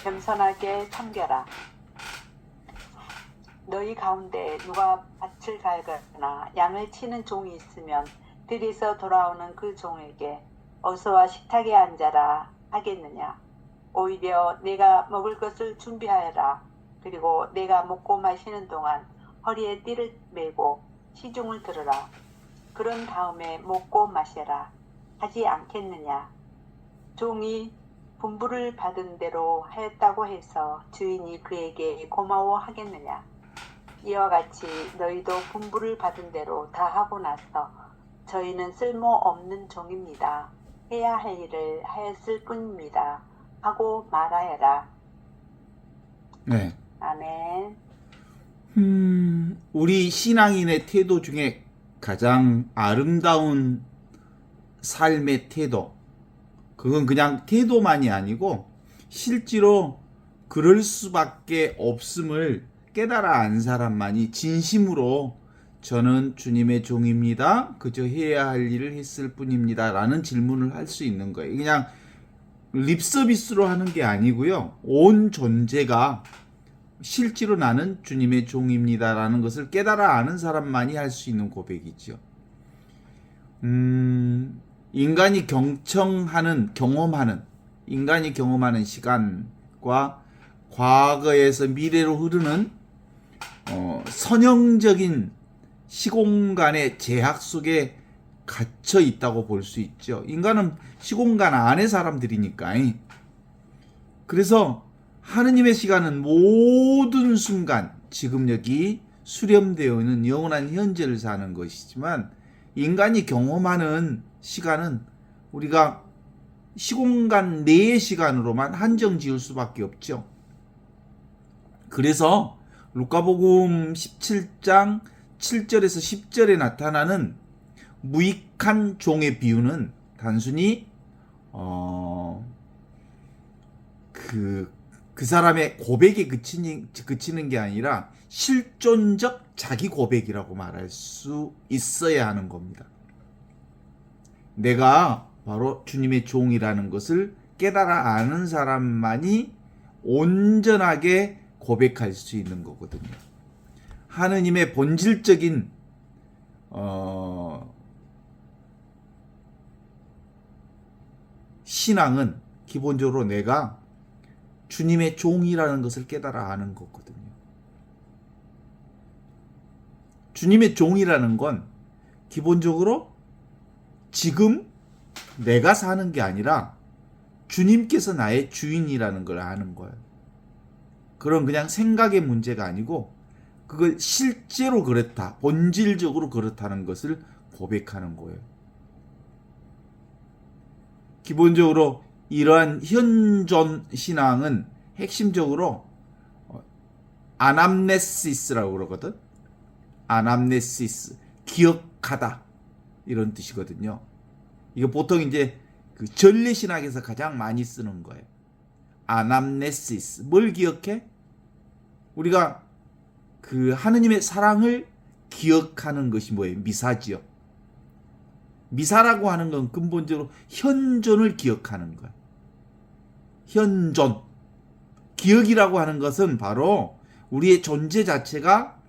겸손하게 섬겨라. 너희 가운데 누가 밭을 갈거나 양을 치는 종이 있으면 들에서 돌아오는 그 종에게 어서와 식탁에 앉아라 하겠느냐. 오히려 내가 먹을 것을 준비하여라. 그리고 내가 먹고 마시는 동안 허리에 띠를 메고 시중을 들으라. 그런 다음에 먹고 마셔라 하지 않겠느냐. 종이 분부를 받은 대로 하였다고 해서 주인이 그에게 고마워하겠느냐. 이와 같이 너희도 분부를 받은 대로 다 하고 나서 저희는 쓸모없는 종입니다. 해야 할 일을 하였을 뿐입니다. 하고 말하여라. 네. 아멘. 우리 신앙인의 태도 중에 가장 아름다운 삶의 태도, 그건 그냥 태도만이 아니고 실제로 그럴 수밖에 없음을 깨달아 안 사람만이 진심으로 저는 주님의 종입니다. 그저 해야 할 일을 했을 뿐입니다. 라는 질문을 할 수 있는 거예요. 그냥 립서비스로 하는 게 아니고요. 온 존재가 실제로 나는 주님의 종입니다. 라는 것을 깨달아 아는 사람만이 할 수 있는 고백이죠. 인간이 경험하는 시간과 과거에서 미래로 흐르는 선형적인 시공간의 제약 속에 갇혀 있다고 볼 수 있죠. 인간은 시공간 안의 사람들이니까. 그래서 하느님의 시간은 모든 순간, 지금 여기 수렴되어 있는 영원한 현재를 사는 것이지만 인간이 경험하는 시간은 우리가 시공간 내의 시간으로만 한정 지을 수밖에 없죠. 그래서 루카복음 17장 7절에서 10절에 나타나는 무익한 종의 비유는 단순히 그 사람의 고백에 그치는 게 아니라 실존적 자기 고백이라고 말할 수 있어야 하는 겁니다. 내가 바로 주님의 종이라는 것을 깨달아 아는 사람만이 온전하게 고백할 수 있는 거거든요. 하느님의 본질적인 신앙은 기본적으로 내가 주님의 종이라는 것을 깨달아 아는 거거든요. 주님의 종이라는 건 기본적으로 지금 내가 사는 게 아니라 주님께서 나의 주인이라는 걸 아는 거예요. 그런 그냥 생각의 문제가 아니고 그걸 실제로 그렇다, 본질적으로 그렇다는 것을 고백하는 거예요. 기본적으로 이러한 현존 신앙은 핵심적으로 아남네시스라고 그러거든. 아남네시스, 기억하다 이런 뜻이거든요. 이거 보통 이제 그 전례 신학에서 가장 많이 쓰는 거예요. 아남네시스, 뭘 기억해? 우리가 그 하느님의 사랑을 기억하는 것이 뭐예요? 미사지요. 미사라고 하는 건 근본적으로 현존을 기억하는 거예요. 현존. 기억이라고 하는 것은 바로 우리의 존재 자체가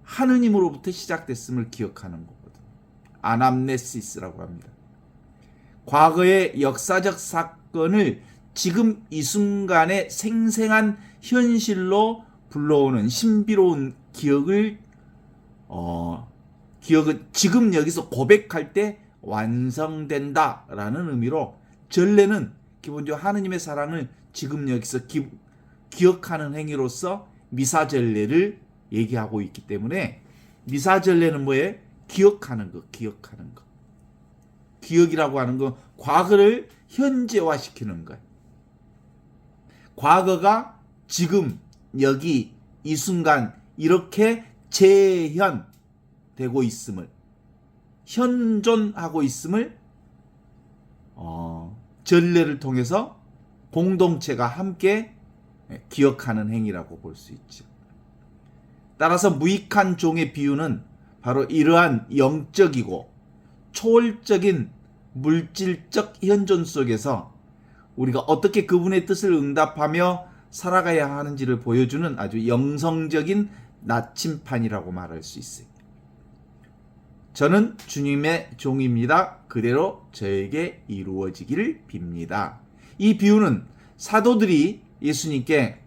하느님으로부터 시작됐음을 기억하는 거거든요. 아남네시스라고 합니다. 과거의 역사적 사건을 지금 이 순간의 생생한 현실로 불러오는 신비로운 기억은 지금 여기서 고백할 때 완성된다라는 의미로 전례는 기본적으로 하느님의 사랑을 지금 여기서 기억하는 행위로서 미사전례를 얘기하고 있기 때문에 미사전례는 뭐예요? 기억하는 거. 기억이라고 하는 건 과거를 현재화시키는 거예요. 과거가 지금 여기 이 순간 이렇게 재현되고 있음을, 현존하고 있음을 전례를 통해서 공동체가 함께 기억하는 행위라고 볼 수 있죠. 따라서 무익한 종의 비유는 바로 이러한 영적이고 초월적인 물질적 현존 속에서 우리가 어떻게 그분의 뜻을 응답하며 살아가야 하는지를 보여주는 아주 영성적인 나침판이라고 말할 수 있어요. 저는 주님의 종입니다. 그대로 저에게 이루어지기를 빕니다. 이 비유는 사도들이 예수님께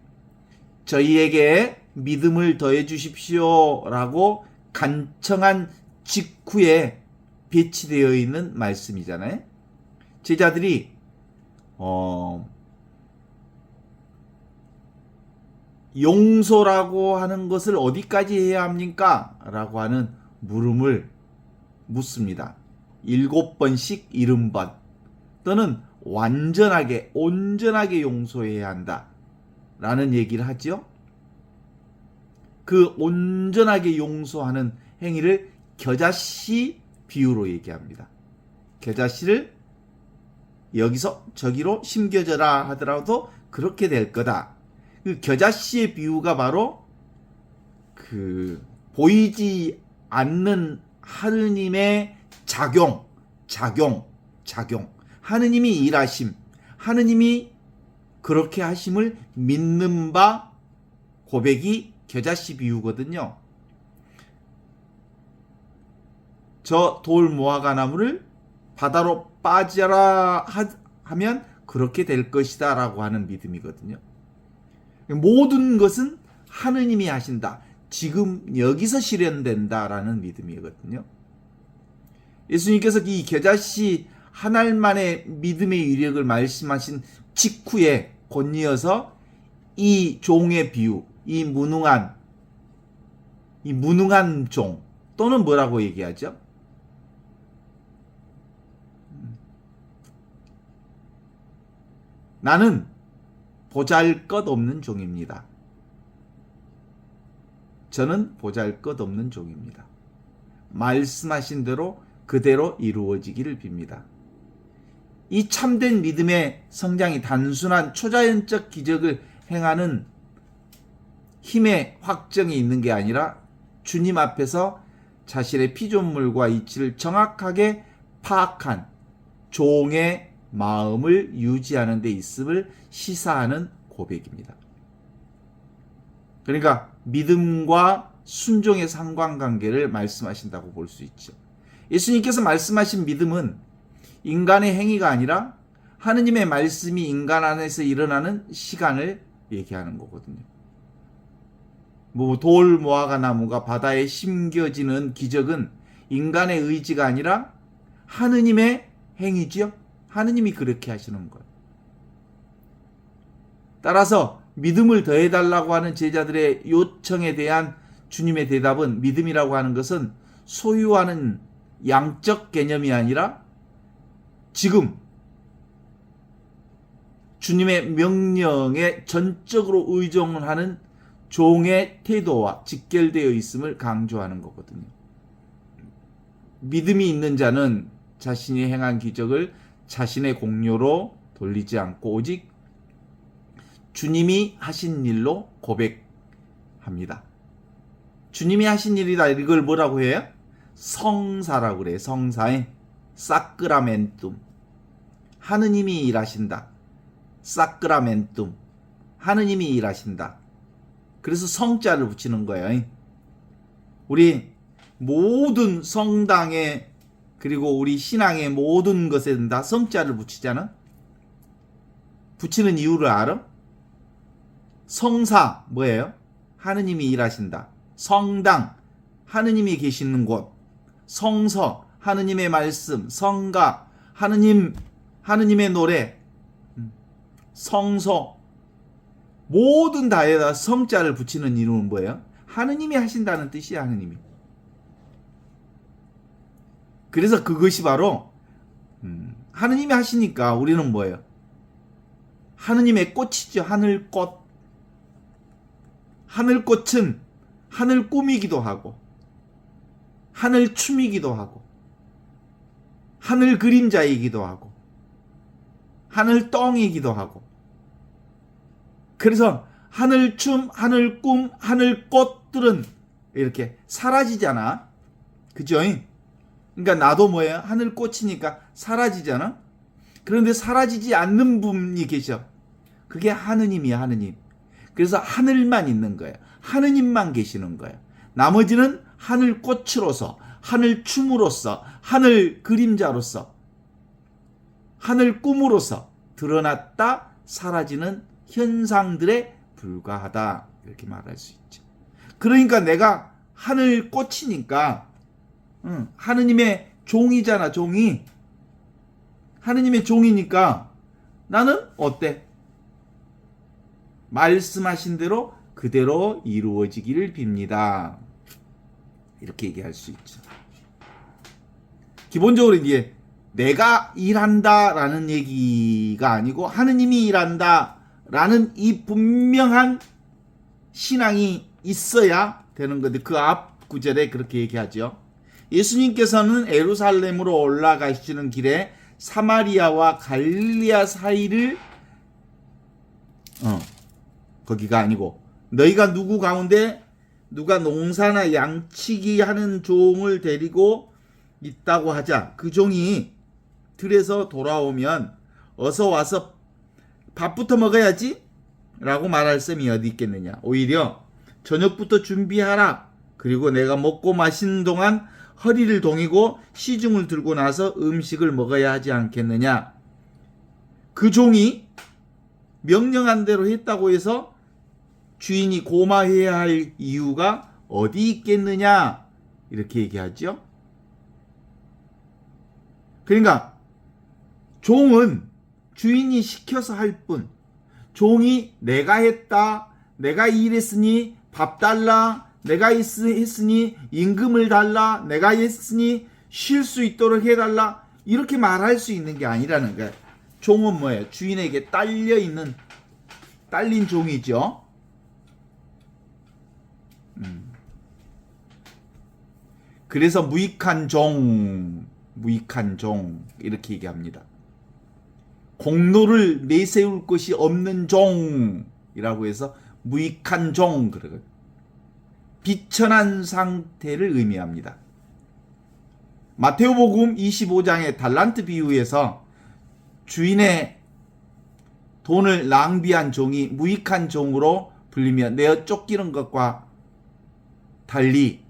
저희에게 믿음을 더해 주십시오 라고 간청한 직후에 배치되어 있는 말씀이잖아요. 제자들이 용서라고 하는 것을 어디까지 해야 합니까? 라고 하는 물음을 묻습니다. 7번씩 70번 또는 완전하게 온전하게 용서해야 한다 라는 얘기를 하죠. 그 온전하게 용서하는 행위를 겨자씨 비유로 얘기합니다. 겨자씨를 여기서 저기로 심겨져라 하더라도 그렇게 될 거다. 그 겨자씨의 비유가 바로 그 보이지 않는 하느님의 작용. 하느님이 일하심, 하느님이 그렇게 하심을 믿는 바 고백이 겨자씨 비유거든요. 저 돌 무화과 나무를 바다로 빠져라 하면 그렇게 될 것이다 라고 하는 믿음이거든요. 모든 것은 하느님이 하신다. 지금 여기서 실현된다 라는 믿음이거든요. 예수님께서 이 겨자씨 한 알만의 믿음의 위력을 말씀하신 직후에 곧이어서 이 종의 비유, 이 무능한 종 또는 뭐라고 얘기하죠? 나는 보잘것없는 종입니다. 저는 보잘것없는 종입니다. 말씀하신 대로 그대로 이루어지기를 빕니다. 이 참된 믿음의 성장이 단순한 초자연적 기적을 행하는 힘의 확정이 있는 게 아니라 주님 앞에서 자신의 피조물과 이치를 정확하게 파악한 종의 마음을 유지하는 데 있음을 시사하는 고백입니다. 그러니까 믿음과 순종의 상관관계를 말씀하신다고 볼 수 있죠. 예수님께서 말씀하신 믿음은 인간의 행위가 아니라 하느님의 말씀이 인간 안에서 일어나는 시간을 얘기하는 거거든요. 돌 무화과 나무가 바다에 심겨지는 기적은 인간의 의지가 아니라 하느님의 행위지요. 하느님이 그렇게 하시는 거예요. 따라서 믿음을 더해달라고 하는 제자들의 요청에 대한 주님의 대답은 믿음이라고 하는 것은 소유하는 양적 개념이 아니라 지금 주님의 명령에 전적으로 의존하는 종의 태도와 직결되어 있음을 강조하는 거거든요. 믿음이 있는 자는 자신이 행한 기적을 자신의 공로로 돌리지 않고 오직 주님이 하신 일로 고백합니다. 주님이 하신 일이다. 이걸 뭐라고 해요? 성사라고 그래요. 성사에 사크라멘툼. 하느님이 일하신다. 사크라멘툼. 하느님이 일하신다. 그래서 성자를 붙이는 거예요. 우리 모든 성당에 그리고 우리 신앙의 모든 것에는 다 성자를 붙이잖아. 붙이는 이유를 알아? 성사 뭐예요? 하느님이 일하신다. 성당 하느님이 계시는 곳. 성서 하느님의 말씀. 성가 하느님의 노래. 성소 모든 다에다 성자를 붙이는 이유는 뭐예요? 하느님이 하신다는 뜻이야. 하느님이. 그래서 그것이 바로 하느님이 하시니까 우리는 뭐예요? 하느님의 꽃이죠. 하늘꽃. 하늘꽃은 하늘 꿈이기도 하고 하늘 춤이기도 하고 하늘 그림자이기도 하고 하늘 똥이기도 하고 그래서 하늘 춤, 하늘 꿈, 하늘 꽃들은 이렇게 사라지잖아. 그죠? 그러니까 나도 뭐예요? 하늘 꽃이니까 사라지잖아. 그런데 사라지지 않는 분이 계셔. 그게 하느님이야. 하느님. 그래서 하늘만 있는 거예요. 하느님만 계시는 거예요. 나머지는 하늘 꽃으로서, 하늘 춤으로서, 하늘 그림자로서, 하늘 꿈으로서 드러났다 사라지는 현상들에 불과하다. 이렇게 말할 수 있죠. 그러니까 내가 하늘 꽃이니까 하느님의 종이잖아. 종이. 하느님의 종이니까 나는 어때? 말씀하신 대로 그대로 이루어지기를 빕니다. 이렇게 얘기할 수 있죠. 기본적으로 이제 내가 일한다라는 얘기가 아니고 하느님이 일한다라는 이 분명한 신앙이 있어야 되는 건데 그 앞 구절에 그렇게 얘기하죠. 예수님께서는 예루살렘으로 올라가시는 길에 사마리아와 갈릴리아 사이를 거기가 아니고 너희가 누구 가운데 누가 농사나 양치기 하는 종을 데리고 있다고 하자. 그 종이 들에서 돌아오면 어서 와서 밥부터 먹어야지 라고 말할 셈이 어디 있겠느냐. 오히려 저녁부터 준비하라. 그리고 내가 먹고 마시는 동안 허리를 동이고 시중을 들고 나서 음식을 먹어야 하지 않겠느냐. 그 종이 명령한 대로 했다고 해서 주인이 고마해야 할 이유가 어디 있겠느냐. 이렇게 얘기하죠. 그러니까 종은 주인이 시켜서 할 뿐, 종이 내가 했다, 내가 일했으니 밥 달라, 내가 했으니 임금을 달라, 내가 했으니 쉴 수 있도록 해달라, 이렇게 말할 수 있는 게 아니라는 거예요. 종은 뭐예요? 주인에게 딸린 종이죠. 그래서 무익한 종 이렇게 얘기합니다. 공로를 내세울 것이 없는 종이라고 해서 무익한 종, 비천한 상태를 의미합니다. 마테오복음 25장의 달란트 비유에서 주인의 돈을 낭비한 종이 무익한 종으로 불리며 내어 쫓기는 것과 달리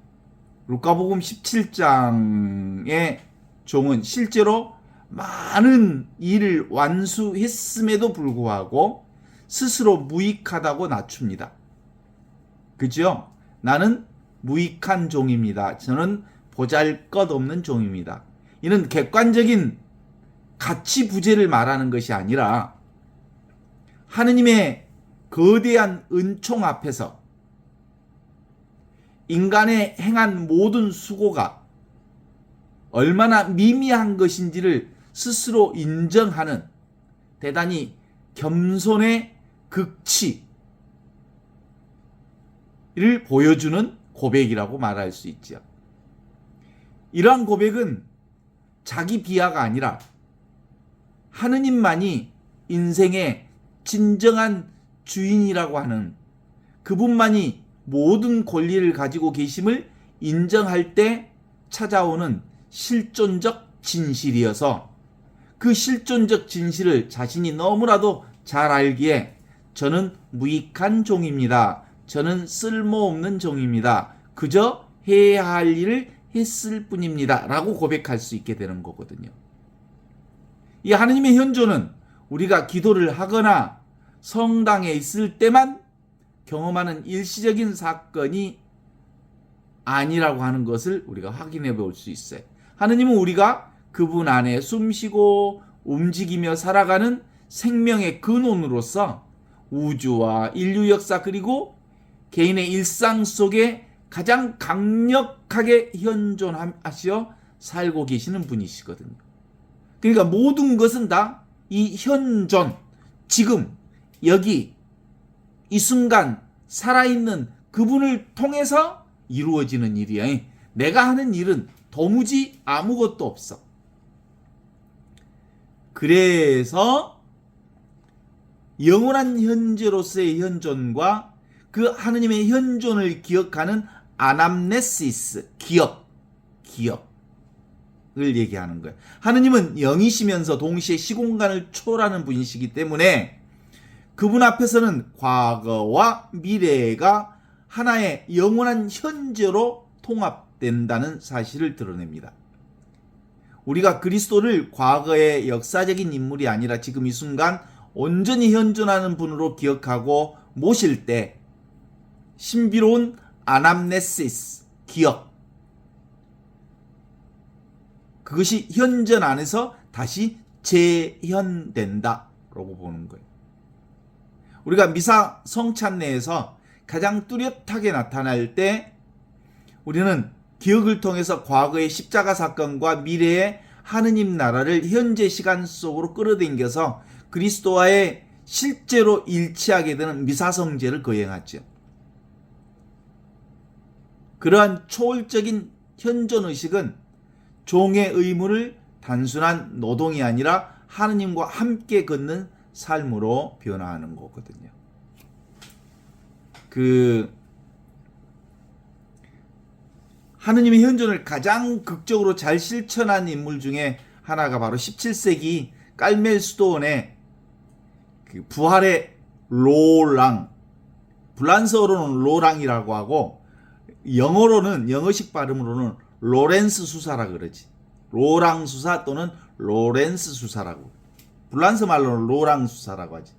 루카복음 17장의 종은 실제로 많은 일을 완수했음에도 불구하고 스스로 무익하다고 낮춥니다. 그죠? 나는 무익한 종입니다. 저는 보잘것없는 종입니다. 이는 객관적인 가치 부재를 말하는 것이 아니라 하느님의 거대한 은총 앞에서 인간의 행한 모든 수고가 얼마나 미미한 것인지를 스스로 인정하는 대단히 겸손의 극치를 보여주는 고백이라고 말할 수 있죠. 이러한 고백은 자기 비하가 아니라 하느님만이 인생의 진정한 주인이라고 하는 그분만이 모든 권리를 가지고 계심을 인정할 때 찾아오는 실존적 진실이어서 그 실존적 진실을 자신이 너무나도 잘 알기에 저는 무익한 종입니다. 저는 쓸모없는 종입니다. 그저 해야 할 일을 했을 뿐입니다. 라고 고백할 수 있게 되는 거거든요. 이 하느님의 현존은 우리가 기도를 하거나 성당에 있을 때만 경험하는 일시적인 사건이 아니라고 하는 것을 우리가 확인해 볼 수 있어요. 하느님은 우리가 그분 안에 숨쉬고 움직이며 살아가는 생명의 근원으로서 우주와 인류 역사 그리고 개인의 일상 속에 가장 강력하게 현존하시어 살고 계시는 분이시거든요. 그러니까 모든 것은 다 이 현존, 지금, 여기, 이 순간 살아있는 그분을 통해서 이루어지는 일이야. 내가 하는 일은 도무지 아무것도 없어. 그래서 영원한 현재로서의 현존과 그 하느님의 현존을 기억하는 아남네시스, 기억을 얘기하는 거예요. 하느님은 영이시면서 동시에 시공간을 초월하는 분이시기 때문에 그분 앞에서는 과거와 미래가 하나의 영원한 현재로 통합된다는 사실을 드러냅니다. 우리가 그리스도를 과거의 역사적인 인물이 아니라 지금 이 순간 온전히 현존하는 분으로 기억하고 모실 때 신비로운 아남네시스, 기억, 그것이 현존 안에서 다시 재현된다라고 보는 거예요. 우리가 미사 성찬례에서 가장 뚜렷하게 나타날 때 우리는 기억을 통해서 과거의 십자가 사건과 미래의 하느님 나라를 현재 시간 속으로 끌어당겨서 그리스도와의 실제로 일치하게 되는 미사성제를 거행하죠. 그러한 초월적인 현존의식은 종의 의무를 단순한 노동이 아니라 하느님과 함께 걷는 삶으로 변화하는 거거든요. 하느님의 현존을 가장 극적으로 잘 실천한 인물 중에 하나가 바로 17세기 깔멜 수도원의 부활의 로랑, 불란서어로는 로랑이라고 하고 영어로는 영어식 발음으로는 로렌스 수사라 그러지. 로랑 수사 또는 로렌스 수사라고. 불란서 말로는 로랑 수사라고 하지.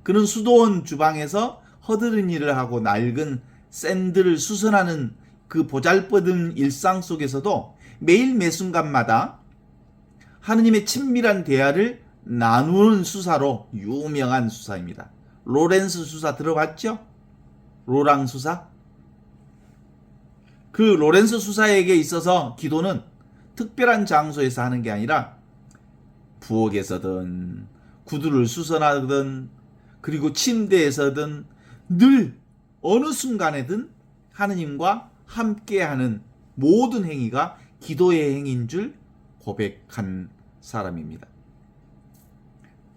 그는 수도원 주방에서 허드렛 일을 하고 낡은 샌들을 수선하는 그 보잘것없는 일상 속에서도 매일 매순간마다 하느님의 친밀한 대화를 나누는 수사로 유명한 수사입니다. 로렌스 수사 들어봤죠? 로랑 수사? 그 로렌스 수사에게 있어서 기도는 특별한 장소에서 하는 게 아니라 부엌에서든 구두를 수선하든 그리고 침대에서든 늘 어느 순간에든 하느님과 함께하는 모든 행위가 기도의 행위인 줄 고백한 사람입니다.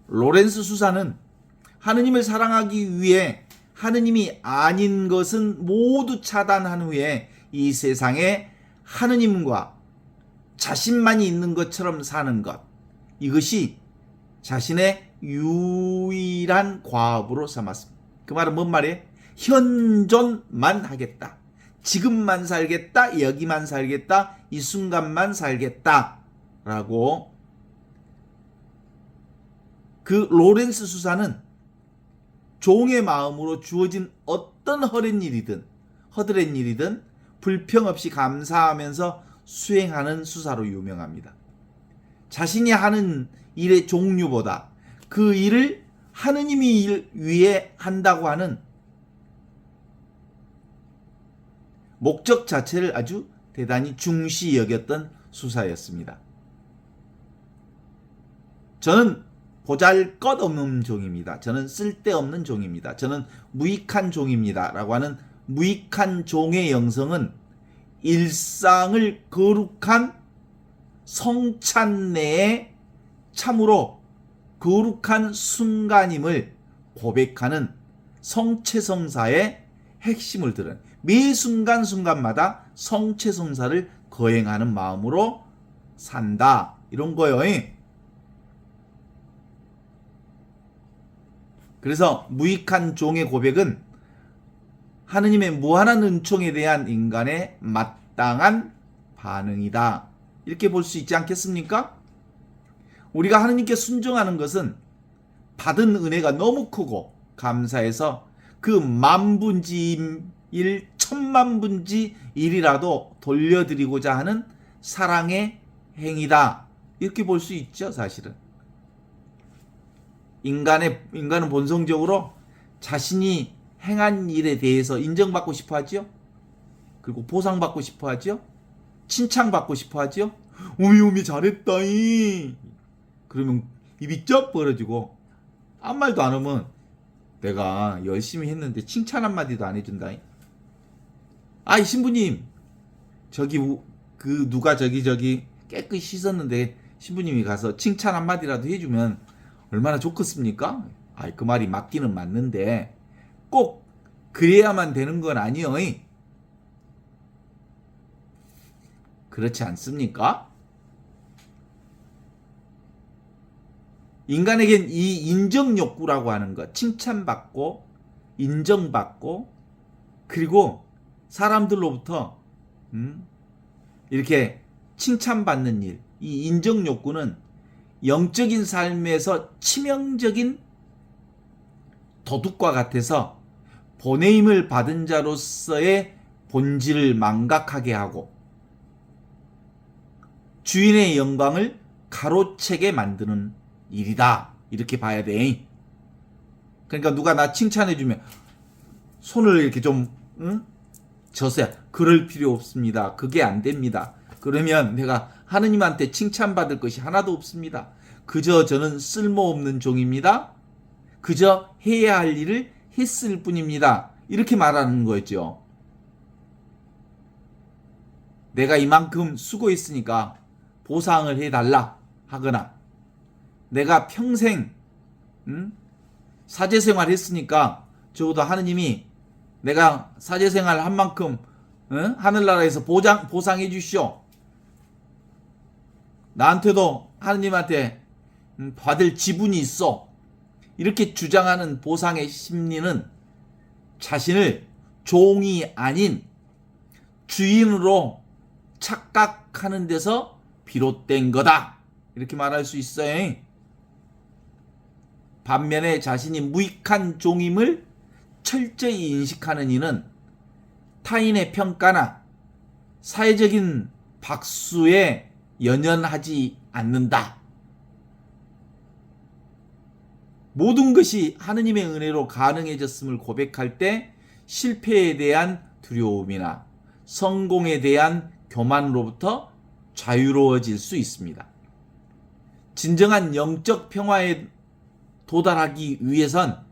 로렌스 수사는 하느님을 사랑하기 위해 하느님이 아닌 것은 모두 차단한 후에 이 세상에 하느님과 자신만이 있는 것처럼 사는 것, 이것이 자신의 유일한 과업으로 삼았습니다. 그 말은 뭔 말이에요? 현존만 하겠다. 지금만 살겠다. 여기만 살겠다. 이 순간만 살겠다. 라고 그 로렌스 수사는 종의 마음으로 주어진 어떤 허렛 일이든 불평 없이 감사하면서 수행하는 수사로 유명합니다. 자신이 하는 일의 종류보다 그 일을 하느님이 위해 한다고 하는 목적 자체를 아주 대단히 중시 여겼던 수사였습니다. 저는 보잘것없는 종입니다. 저는 쓸데없는 종입니다. 저는 무익한 종입니다. 라고 하는 무익한 종의 영성은 일상을 거룩한 성찬 내에 참으로 거룩한 순간임을 고백하는 성체성사의 핵심을 들은 매 순간순간마다 성체성사를 거행하는 마음으로 산다. 이런 거예요. 그래서 무익한 종의 고백은 하느님의 무한한 은총에 대한 인간의 마땅한 반응이다. 이렇게 볼 수 있지 않겠습니까? 우리가 하느님께 순종하는 것은 받은 은혜가 너무 크고 감사해서 그 만분지 1, 천만분지 1이라도 돌려드리고자 하는 사랑의 행위다. 이렇게 볼 수 있죠, 사실은. 인간은 본성적으로 자신이 행한 일에 대해서 인정받고 싶어 하죠. 그리고 보상받고 싶어 하죠. 칭찬받고 싶어 하죠. 우미 잘했다이. 그러면 입이 쩍 벌어지고 아무 말도 안 하면 내가 열심히 했는데 칭찬 한마디도 안 해준다이. 아이 신부님 저기 그 누가 저기 깨끗이 씻었는데 신부님이 가서 칭찬 한마디라도 해주면 얼마나 좋겠습니까? 아이 그 말이 맞기는 맞는데 꼭 그래야만 되는 건 아니요. 그렇지 않습니까? 인간에겐 이 인정 욕구라고 하는 것, 칭찬받고 인정받고 그리고 사람들로부터 이렇게 칭찬받는 일, 이 인정 욕구는 영적인 삶에서 치명적인 도둑과 같아서 보내임을 받은 자로서의 본질을 망각하게 하고 주인의 영광을 가로채게 만드는 일이다. 이렇게 봐야 돼. 그러니까 누가 나 칭찬해주면 손을 이렇게 좀 져서야 그럴 필요 없습니다. 그게 안 됩니다. 그러면 내가 하느님한테 칭찬받을 것이 하나도 없습니다. 그저 저는 쓸모없는 종입니다. 그저 해야 할 일을 했을 뿐입니다. 이렇게 말하는 거죠. 내가 이만큼 수고했으니까 보상을 해달라 하거나 내가 평생 사제생활 했으니까 적어도 하느님이 내가 사제생활 한 만큼 하늘나라에서 보상해 주시오. 나한테도 하느님한테 받을 지분이 있어. 이렇게 주장하는 보상의 심리는 자신을 종이 아닌 주인으로 착각하는 데서 비롯된 거다. 이렇게 말할 수 있어요. 반면에 자신이 무익한 종임을 철저히 인식하는 이는 타인의 평가나 사회적인 박수에 연연하지 않는다. 모든 것이 하느님의 은혜로 가능해졌음을 고백할 때 실패에 대한 두려움이나 성공에 대한 교만으로부터 자유로워질 수 있습니다. 진정한 영적 평화에 도달하기 위해선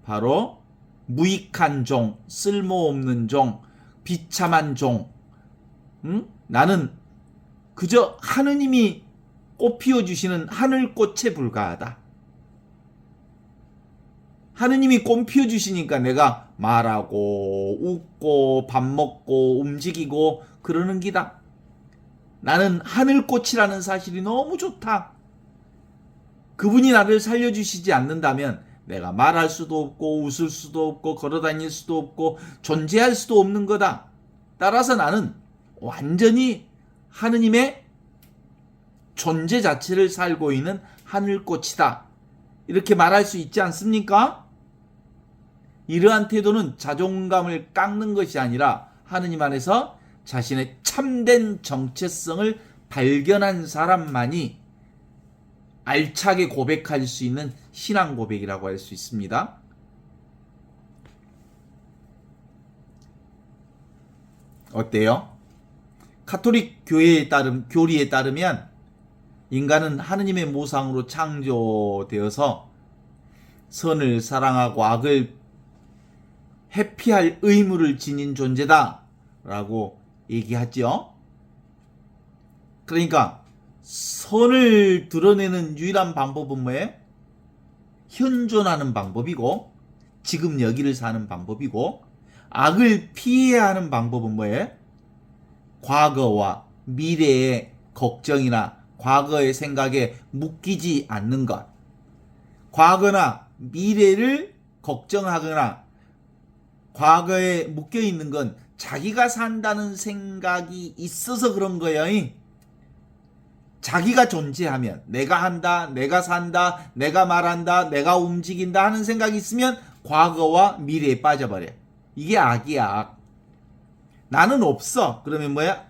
바로 무익한 종, 쓸모없는 종, 비참한 종, 나는 그저 하느님이 꽃 피워주시는 하늘꽃에 불과하다. 하느님이 꽃 피워주시니까 내가 말하고 웃고 밥 먹고 움직이고 그러는 기다. 나는 하늘꽃이라는 사실이 너무 좋다. 그분이 나를 살려주시지 않는다면 내가 말할 수도 없고 웃을 수도 없고 걸어다닐 수도 없고 존재할 수도 없는 거다. 따라서 나는 완전히 하느님의 존재 자체를 살고 있는 하늘꽃이다. 이렇게 말할 수 있지 않습니까? 이러한 태도는 자존감을 깎는 것이 아니라 하느님 안에서 자신의 참된 정체성을 발견한 사람만이 알차게 고백할 수 있는 신앙 고백이라고 할 수 있습니다. 어때요? 카톨릭 교리에 따르면 인간은 하느님의 모상으로 창조되어서 선을 사랑하고 악을 회피할 의무를 지닌 존재다 라고 얘기하죠. 그러니까 선을 드러내는 유일한 방법은 뭐예요? 현존하는 방법이고 지금 여기를 사는 방법이고 악을 피해야 하는 방법은 뭐예요? 과거와 미래의 걱정이나 과거의 생각에 묶이지 않는 것. 과거나 미래를 걱정하거나 과거에 묶여있는 건 자기가 산다는 생각이 있어서 그런 거예요. 자기가 존재하면 내가 한다, 내가 산다, 내가 말한다, 내가 움직인다 하는 생각이 있으면 과거와 미래에 빠져버려. 이게 악이야, 악. 나는 없어. 그러면 뭐야?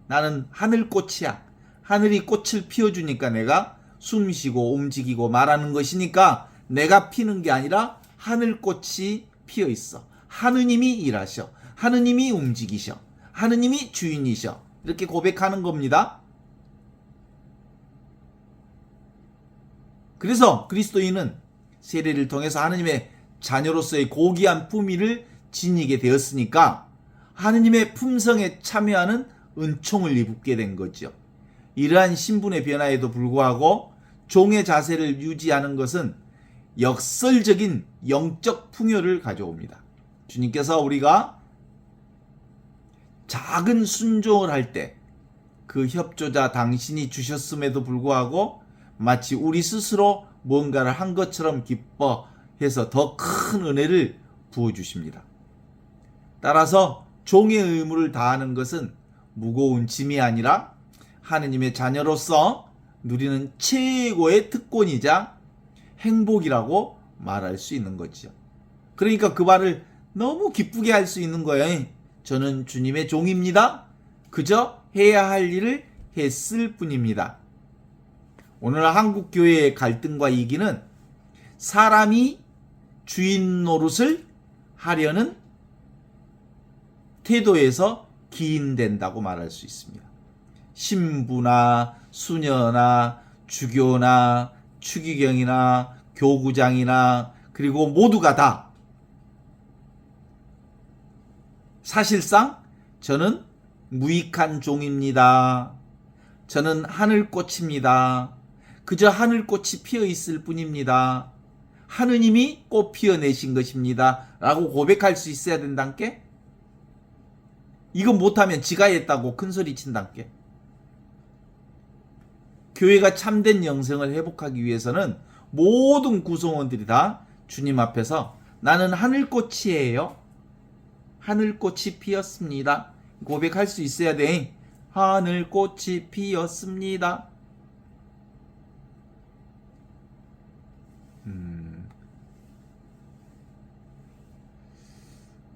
나는 하늘꽃이야. 하늘이 꽃을 피워주니까 내가 숨쉬고 움직이고 말하는 것이니까 내가 피는 게 아니라 하늘꽃이 피어있어. 하느님이 일하셔. 하느님이 움직이셔. 하느님이 주인이셔. 이렇게 고백하는 겁니다. 그래서 그리스도인은 세례를 통해서 하느님의 자녀로서의 고귀한 품위를 지니게 되었으니까 하느님의 품성에 참여하는 은총을 입게 된 거죠. 이러한 신분의 변화에도 불구하고 종의 자세를 유지하는 것은 역설적인 영적 풍요를 가져옵니다. 주님께서 우리가 작은 순종을 할 때 그 협조자 당신이 주셨음에도 불구하고 마치 우리 스스로 무언가를 한 것처럼 기뻐해서 더 큰 은혜를 부어주십니다. 따라서 종의 의무를 다하는 것은 무거운 짐이 아니라 하느님의 자녀로서 누리는 최고의 특권이자 행복이라고 말할 수 있는 거죠. 그러니까 그 말을 너무 기쁘게 할 수 있는 거예요. 저는 주님의 종입니다. 그저 해야 할 일을 했을 뿐입니다. 오늘 한국 교회의 갈등과 이기는 사람이 주인 노릇을 하려는 태도에서 기인된다고 말할 수 있습니다. 신부나 수녀나 주교나 추기경이나 교구장이나 그리고 모두가 다 사실상 저는 무익한 종입니다. 저는 하늘꽃입니다. 그저 하늘꽃이 피어 있을 뿐입니다. 하느님이 꽃 피어내신 것입니다. 라고 고백할 수 있어야 된다께? 이건 못하면 지가 했다고 큰소리 친다께? 교회가 참된 영성을 회복하기 위해서는 모든 구성원들이 다 주님 앞에서 나는 하늘꽃이에요. 하늘꽃이 피었습니다. 고백할 수 있어야 돼. 하늘꽃이 피었습니다.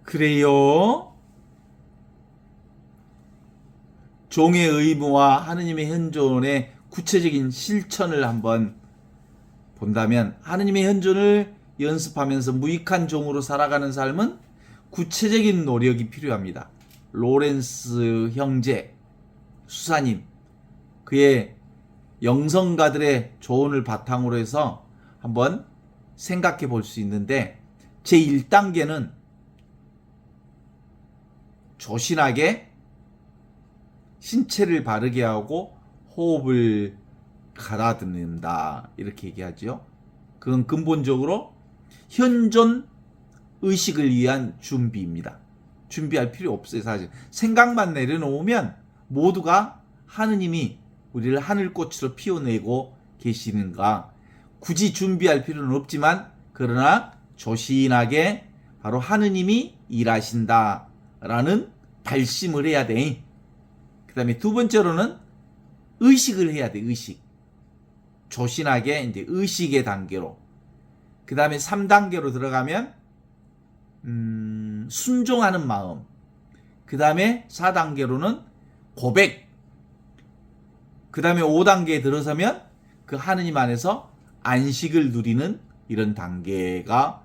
그래요. 종의 의무와 하느님의 현존의 구체적인 실천을 한번 본다면 하느님의 현존을 연습하면서 무익한 종으로 살아가는 삶은 구체적인 노력이 필요합니다. 로렌스 형제, 수사님, 그의 영성가들의 조언을 바탕으로 해서 한번 생각해 볼 수 있는데 제1단계는 조신하게 신체를 바르게 하고 호흡을 가다듬는다 이렇게 얘기하죠. 그건 근본적으로 현존 의식을 위한 준비입니다. 준비할 필요 없어요. 사실 생각만 내려놓으면 모두가 하느님이 우리를 하늘꽃으로 피워내고 계시는가 굳이 준비할 필요는 없지만 그러나 조신하게 바로 하느님이 일하신다라는 발심을 해야 돼. 그 다음에 두 번째로는 의식을 해야 돼. 의식. 조신하게 이제 의식의 단계로. 그 다음에 3단계로 들어가면 순종하는 마음. 그 다음에 4단계로는 고백. 그 다음에 5단계에 들어서면 그 하느님 안에서 안식을 누리는 이런 단계가.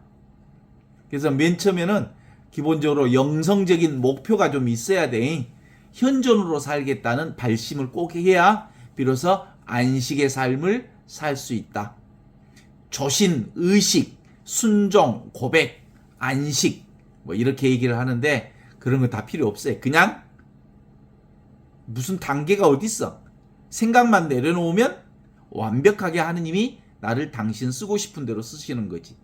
그래서 맨 처음에는 기본적으로 영성적인 목표가 좀 있어야 돼. 현존으로 살겠다는 발심을 꼭 해야 비로소 안식의 삶을 살 수 있다. 조신, 의식, 순종, 고백, 안식 뭐 이렇게 얘기를 하는데 그런 거 다 필요 없어요. 그냥 무슨 단계가 어딨어. 생각만 내려놓으면 완벽하게 하느님이 나를 당신 쓰고 싶은 대로 쓰시는 거지.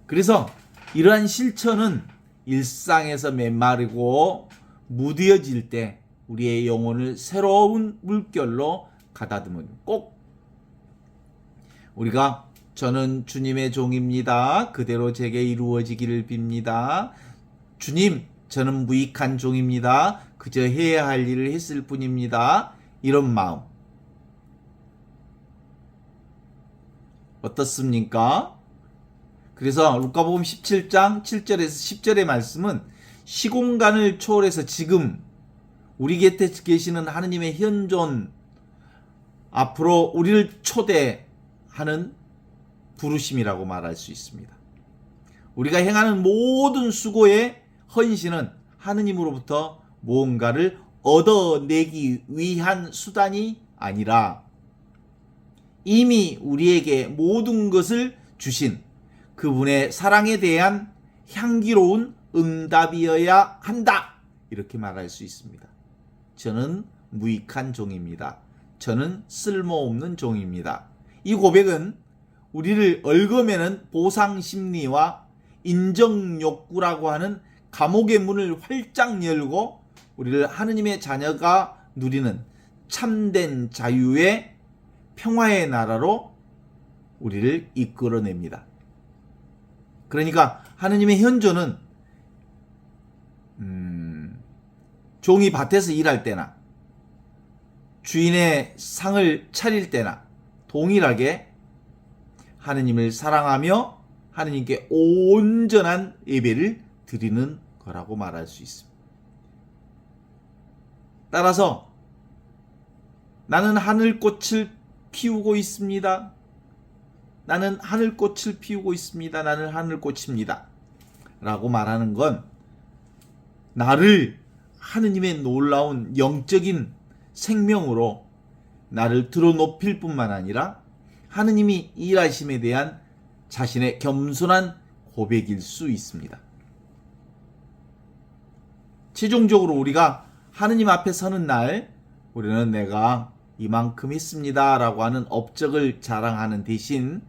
그래서 이러한 실천은 일상에서 메마르고 무뎌질 때 우리의 영혼을 새로운 물결로 가다듬은 꼭 우리가 저는 주님의 종입니다. 그대로 제게 이루어지기를 빕니다. 주님, 저는 무익한 종입니다. 그저 해야 할 일을 했을 뿐입니다. 이런 마음. 어떻습니까? 그래서 루카복음 17장 7절에서 10절의 말씀은 시공간을 초월해서 지금 우리 곁에 계시는 하느님의 현존 앞으로 우리를 초대하는 부르심이라고 말할 수 있습니다. 우리가 행하는 모든 수고의 헌신은 하느님으로부터 무언가를 얻어내기 위한 수단이 아니라 이미 우리에게 모든 것을 주신 그분의 사랑에 대한 향기로운 응답이어야 한다. 이렇게 말할 수 있습니다. 저는 무익한 종입니다. 저는 쓸모없는 종입니다. 이 고백은 우리를 얽어매는 보상 심리와 인정 욕구라고 하는 감옥의 문을 활짝 열고 우리를 하느님의 자녀가 누리는 참된 자유의 평화의 나라로 우리를 이끌어냅니다. 그러니까 하느님의 현존은 종이 밭에서 일할 때나 주인의 상을 차릴 때나 동일하게 하느님을 사랑하며 하느님께 온전한 예배를 드리는 거라고 말할 수 있습니다. 따라서 나는 하늘꽃을 피우고 있습니다. 나는 하늘꽃을 피우고 있습니다. 나는 하늘꽃입니다. 라고 말하는 건 나를 하느님의 놀라운 영적인 생명으로 나를 들어 높일 뿐만 아니라 하느님이 일하심에 대한 자신의 겸손한 고백일 수 있습니다. 최종적으로 우리가 하느님 앞에 서는 날 우리는 내가 이만큼 했습니다 라고 하는 업적을 자랑하는 대신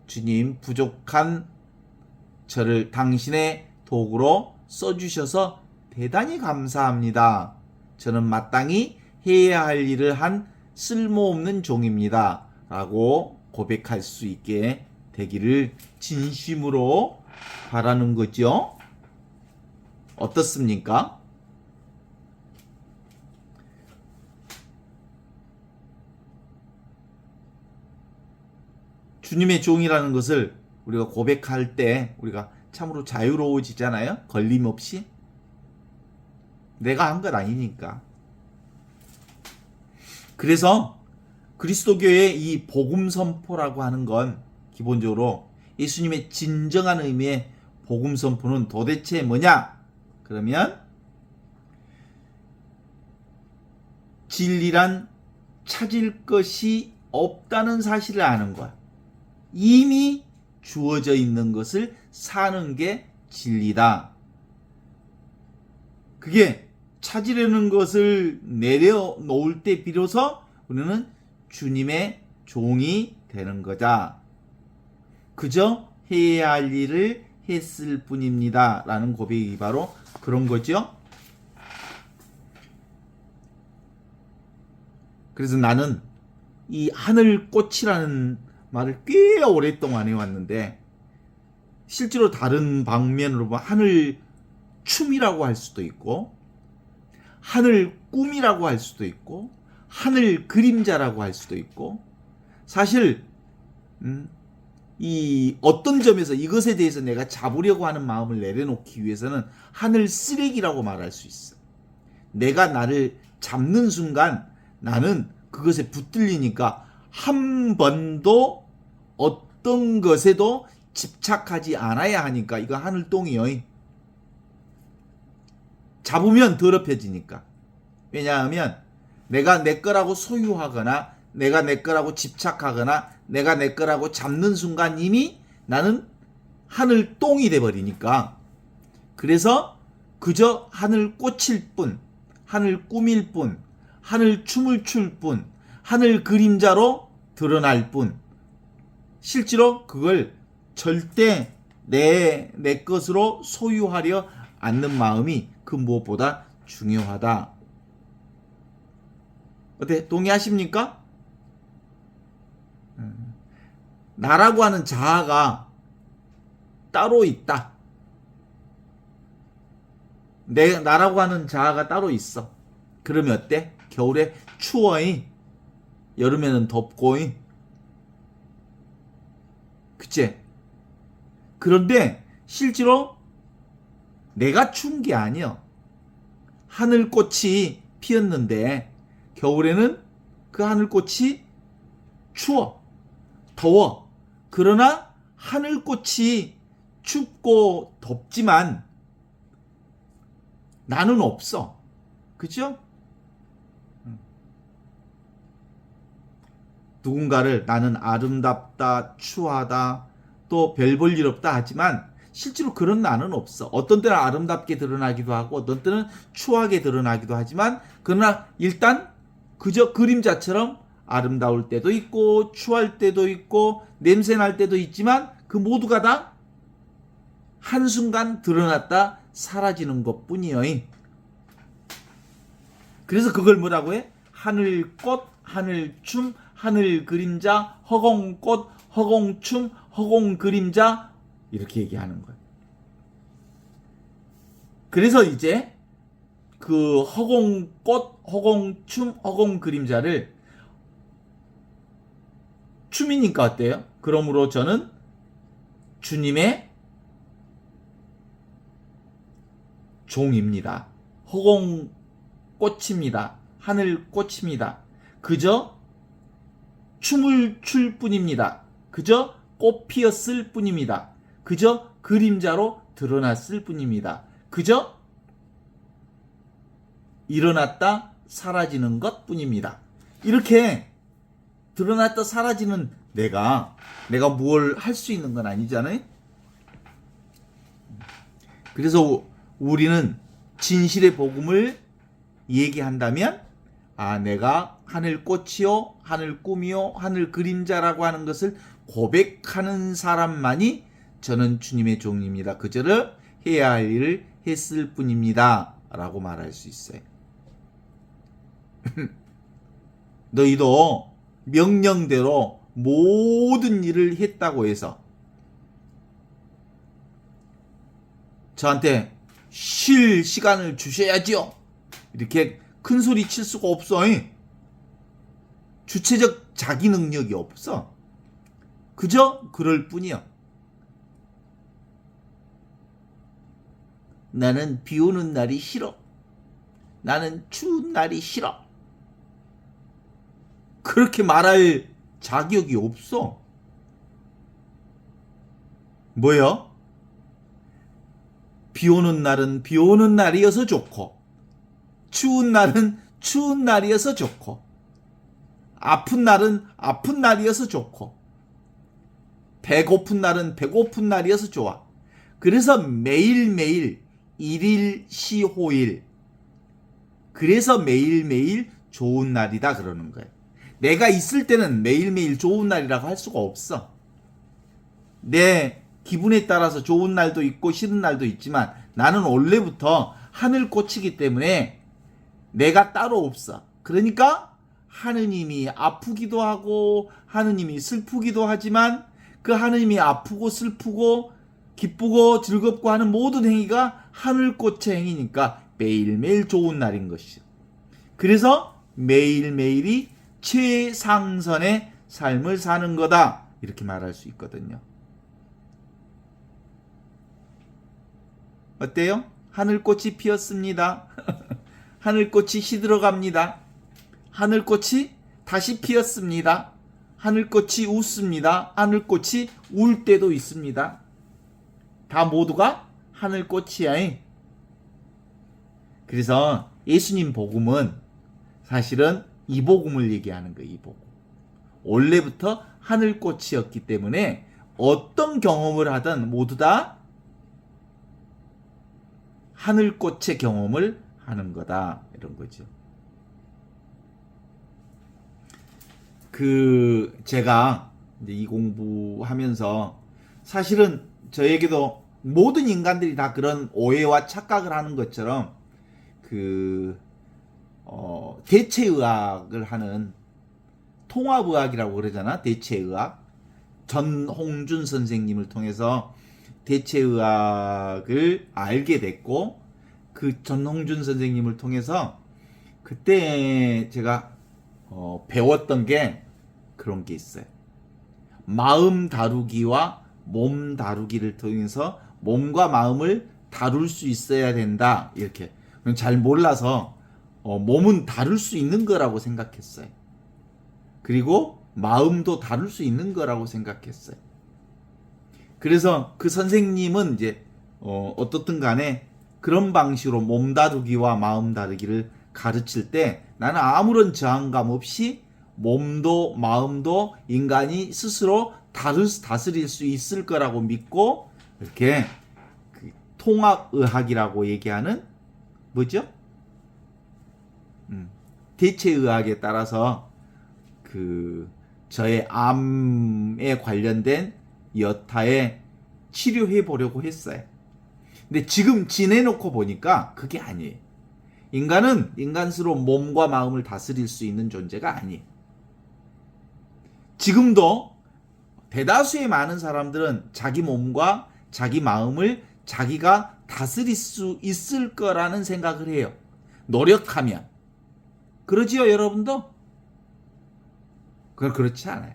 주님, 부족한 저를 당신의 도구로 써주셔서 대단히 감사합니다. 저는 마땅히 해야 할 일을 한 쓸모없는 종입니다 라고 고백할 수 있게 되기를 진심으로 바라는 거죠. 어떻습니까? 주님의 종이라는 것을 우리가 고백할 때 우리가 참으로 자유로워지잖아요. 걸림없이. 내가 한 것 아니니까. 그래서 그리스도교의 이 복음 선포라고 하는 건 기본적으로 예수님의 진정한 의미의 복음 선포는 도대체 뭐냐? 그러면 진리란 찾을 것이 없다는 사실을 아는 거야. 이미 주어져 있는 것을 사는 게 진리다. 그게 찾으려는 것을 내려놓을 때 비로소 우리는 주님의 종이 되는 거다. 그저 해야 할 일을 했을 뿐입니다. 라는 고백이 바로 그런 거죠. 그래서 나는 이 하늘꽃이라는 말을 꽤 오랫동안 해왔는데 실제로 다른 방면으로 보면 하늘 춤이라고 할 수도 있고 하늘 꿈이라고 할 수도 있고 하늘 그림자라고 할 수도 있고 사실 이 어떤 점에서 이것에 대해서 내가 잡으려고 하는 마음을 내려놓기 위해서는 하늘 쓰레기라고 말할 수 있어. 내가 나를 잡는 순간 나는 그것에 붙들리니까 한 번도 어떤 것에도 집착하지 않아야 하니까 이거 하늘똥이요. 잡으면 더럽혀지니까. 왜냐하면 내가 내 거라고 소유하거나 내가 내 거라고 집착하거나 내가 내 거라고 잡는 순간 이미 나는 하늘똥이 돼버리니까. 그래서 그저 하늘 꽃일 뿐, 하늘 꿈일 뿐, 하늘 춤을 출 뿐, 하늘 그림자로 드러날 뿐 실제로 그걸 절대 내 것으로 소유하려 않는 마음이 그 무엇보다 중요하다. 어때? 동의하십니까? 나라고 하는 자아가 따로 있다. 나라고 하는 자아가 따로 있어. 그러면 어때? 겨울에 추워이, 여름에는 덥고이. 그치? 그런데 실제로 내가 추운 게 아니야. 하늘꽃이 피었는데 겨울에는 그 하늘꽃이 추워, 더워. 그러나 하늘꽃이 춥고 덥지만 나는 없어. 그죠? 누군가를 나는 아름답다, 추하다, 또 별 볼 일 없다 하지만 실제로 그런 나는 없어. 어떤 때는 아름답게 드러나기도 하고 어떤 때는 추하게 드러나기도 하지만 그러나 일단 그저 그림자처럼 아름다울 때도 있고 추할 때도 있고 냄새날 때도 있지만 그 모두가 다 한순간 드러났다 사라지는 것뿐이요. 그래서 그걸 뭐라고 해? 하늘꽃, 하늘춤, 하늘 그림자, 허공꽃, 허공춤, 허공 그림자 이렇게 얘기하는 거예요. 그래서 이제 그 허공꽃, 허공춤, 허공 그림자를 춤이니까 어때요? 그러므로 저는 주님의 종입니다. 허공꽃입니다. 하늘꽃입니다. 그저 춤을 출 뿐입니다. 그저 꽃 피었을 뿐입니다. 그저 그림자로 드러났을 뿐입니다. 그저 일어났다 사라지는 것 뿐입니다. 이렇게 드러났다 사라지는 내가 뭘 할 수 있는 건 아니잖아요. 그래서 우리는 진실의 복음을 얘기한다면 내가 하늘꽃이요 하늘 꿈이요 하늘 그림자라고 하는 것을 고백하는 사람만이 저는 주님의 종입니다. 그저를 해야 할 일을 했을 뿐입니다 라고 말할 수 있어요. 너희도 명령대로 모든 일을 했다고 해서 저한테 쉴 시간을 주셔야지요. 이렇게 큰 소리 칠 수가 없어. 주체적 자기 능력이 없어. 그저 그럴 뿐이야. 나는 비 오는 날이 싫어. 나는 추운 날이 싫어. 그렇게 말할 자격이 없어. 뭐요? 비 오는 날은 비 오는 날이어서 좋고, 추운 날은 추운 날이어서 좋고, 아픈 날은 아픈 날이어서 좋고, 배고픈 날은 배고픈 날이어서 좋아. 그래서 매일매일 일일시호일. 그래서 매일매일 좋은 날이다 그러는 거예요. 내가 있을 때는 매일매일 좋은 날이라고 할 수가 없어. 내 기분에 따라서 좋은 날도 있고 싫은 날도 있지만 나는 원래부터 하늘꽃이기 때문에 내가 따로 없어. 그러니까 하느님이 아프기도 하고 하느님이 슬프기도 하지만 그 하느님이 아프고 슬프고 기쁘고 즐겁고 하는 모든 행위가 하늘꽃의 행위니까 매일매일 좋은 날인 것이죠. 그래서 매일매일이 최상선의 삶을 사는 거다 이렇게 말할 수 있거든요. 어때요? 하늘꽃이 피었습니다. 하늘꽃이 시들어갑니다. 하늘꽃이 다시 피었습니다. 하늘꽃이 웃습니다. 하늘꽃이 울 때도 있습니다. 다 모두가 하늘꽃이야. 그래서 예수님 복음은 사실은 이 복음을 얘기하는 거예요. 이 복음. 원래부터 하늘꽃이었기 때문에 어떤 경험을 하든 모두 다 하늘꽃의 경험을 하는 거다. 이런 거죠. 제가 이제 이 공부하면서 사실은 저에게도 모든 인간들이 다 그런 오해와 착각을 하는 것처럼 대체의학을 하는 통합의학이라고 그러잖아. 대체의학. 전홍준 선생님을 통해서 대체의학을 알게 됐고 그 전홍준 선생님을 통해서 그때 제가 배웠던 게 그런 게 있어요. 마음 다루기와 몸 다루기를 통해서 몸과 마음을 다룰 수 있어야 된다. 이렇게 잘 몰라서 몸은 다룰 수 있는 거라고 생각했어요. 그리고 마음도 다룰 수 있는 거라고 생각했어요. 그래서 그 선생님은 이제 어떻든 간에 그런 방식으로 몸 다루기와 마음 다루기를 가르칠 때 나는 아무런 저항감 없이 몸도 마음도 인간이 스스로 다스릴 수 있을 거라고 믿고 이렇게 통합의학이라고 얘기하는 뭐죠? 대체의학에 따라서 저의 암에 관련된 여타에 치료해 보려고 했어요. 근데 지금 지내놓고 보니까 그게 아니에요. 인간은 인간스러운 몸과 마음을 다스릴 수 있는 존재가 아니에요. 지금도 대다수의 많은 사람들은 자기 몸과 자기 마음을 자기가 다스릴 수 있을 거라는 생각을 해요. 노력하면. 그러지요, 여러분도? 그렇지 않아요.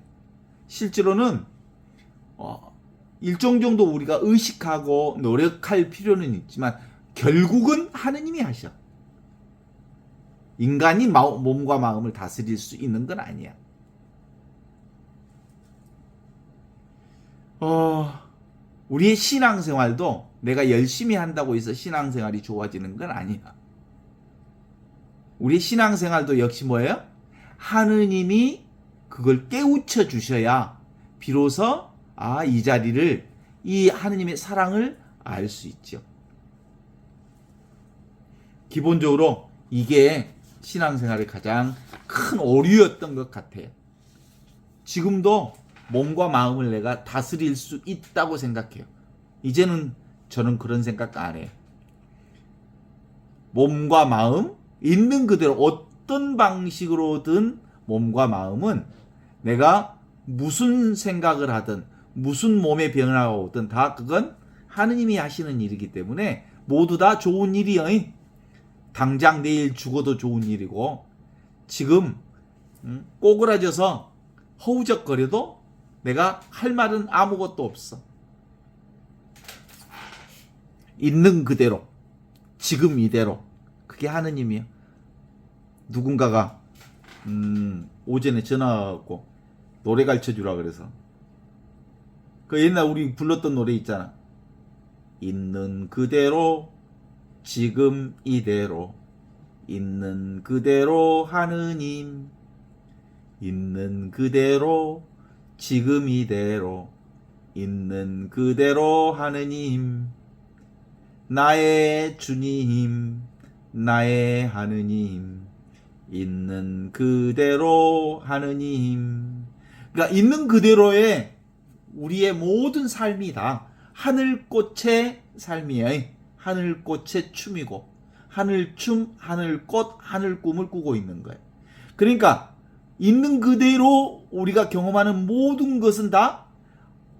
실제로는 일정 정도 우리가 의식하고 노력할 필요는 있지만 결국은 하느님이 하셔. 인간이 몸과 마음을 다스릴 수 있는 건 아니야. 우리의 신앙생활도 내가 열심히 한다고 해서 신앙생활이 좋아지는 건 아니야. 우리의 신앙생활도 역시 뭐예요? 하느님이 그걸 깨우쳐 주셔야 비로소 이 자리를, 이 하느님의 사랑을 알 수 있죠. 기본적으로 이게 신앙생활의 가장 큰 오류였던 것 같아요. 지금도 몸과 마음을 내가 다스릴 수 있다고 생각해요. 이제는 저는 그런 생각 안 해요. 몸과 마음, 있는 그대로 어떤 방식으로든 몸과 마음은 내가 무슨 생각을 하든 무슨 몸의 변화가 오든 다 그건 하느님이 하시는 일이기 때문에 모두 다 좋은 일이요. 당장 내일 죽어도 좋은 일이고, 지금 꼬그라져서 허우적거려도 내가 할 말은 아무것도 없어. 있는 그대로, 지금 이대로. 그게 하느님이야. 누군가가 오전에 전화하고 노래 가르쳐주라 그래서, 그 옛날 우리 불렀던 노래 있잖아. 있는 그대로, 지금 이대로, 있는 그대로 하느님, 있는 그대로, 지금 이대로, 있는 그대로 하느님, 나의 주님, 나의 하느님, 있는 그대로 하느님. 그러니까 있는 그대로의 우리의 모든 삶이 다 하늘꽃의 삶이에요. 하늘꽃의 춤이고, 하늘춤, 하늘꽃, 하늘꿈을 꾸고 있는 거예요. 그러니까 있는 그대로 우리가 경험하는 모든 것은 다